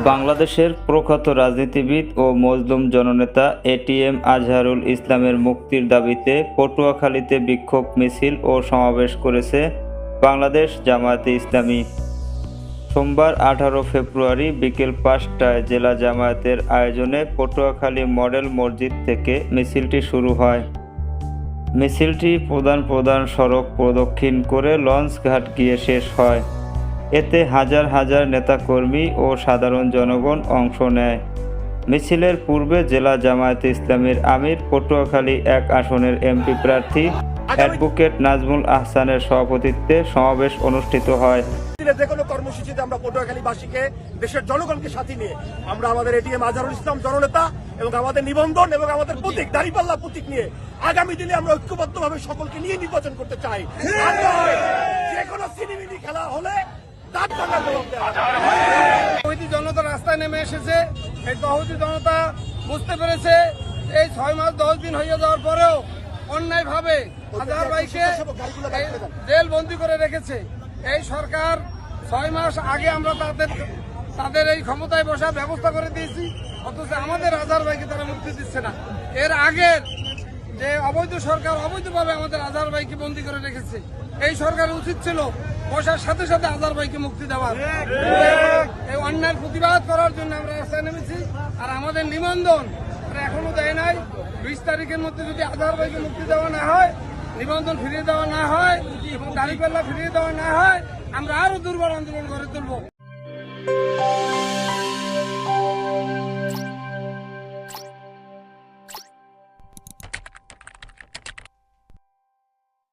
বাংলাদেশের প্রখ্যাত রাজনীতিবিদ ও মজলুম জননেতা এটিএম আজহারুল ইসলামের মুক্তির দাবিতে পটুয়াখালীতে বিক্ষোভ মিছিল ও সমাবেশ করেছে বাংলাদেশ জামায়াতে ইসলামী। সোমবার 18 ফেব্রুয়ারি বিকেল 5টায় জেলা জামায়াতের আয়োজনে পটুয়াখালী মডেল মসজিদ থেকে মিছিলটি শুরু হয়। মিছিলটি প্রধান সড়ক প্রদক্ষিণ করে লঞ্চঘাট গিয়ে শেষ হয়। এতে হাজার হাজার নেতাকর্মী ও সাধারণ জনগণ অংশ নেয়। মিছিলের পূর্বে জেলা জামায়াতে ইসলামীর আমির পটুয়াখালী 1 আসনের এমপি প্রার্থী অ্যাডভোকেট নাজমুল আহসানের সভাপতিত্বে সমাবেশ অনুষ্ঠিত হয়। যে কোনো কর্মসূচিতে আমরা পটুয়াখালীবাসীকে, দেশের জনগণকে সাথে নিয়ে আমরা আমাদের এটিএম আজহারুল ইসলাম জননেতা এবং আমাদের নিবন্ধন এবং আমাদের প্রতীক দাঁড়িপাল্লা প্রতীক নিয়ে আগামী দিনে আমরা ঐক্যবদ্ধভাবে সকলকে নিয়ে নির্বাচন করতে চাই। যে কোনো সিনেমিনি খেলা হলে তৌহিদি জনতা রাস্তায় নেমে এসেছে। এই তৌহিদি জনতা বুঝতে পেরেছে এই 6 মাস 10 দিন হয়ে যাওয়ার পরেও অন্যায়ভাবে আজহার ভাইকে জেল বন্দি করে রেখেছে। এই সরকার 6 মাস আগে আমরা তাদের এই ক্ষমতায় বসার ব্যবস্থা করে দিয়েছি, অথচ আমাদের আজহার ভাইকে তারা মুক্তি দিচ্ছে না। এর আগের যে অবৈধ সরকার অবৈধভাবে আমাদের আজহার ভাইকে বন্দি করে রেখেছে, এই সরকারের উচিত ছিল বসার সাথে সাথে আজহার ভাইকে মুক্তি দেওয়ার। এই অন্যায়ের প্রতিবাদ করার জন্য আমরা রাস্তায় নেমেছি। আর আমাদের নিবন্ধন এখনো দেয় নাই। 20 তারিখের মধ্যে যদি আজহার ভাইকে মুক্তি দেওয়া না হয়, নিবন্ধন ফিরিয়ে দেওয়া না হয় এবং দাঁড়িপাল্লা ফিরিয়ে দেওয়া না হয়, আমরা আরো দুর্বল আন্দোলন গড়ে তুলব।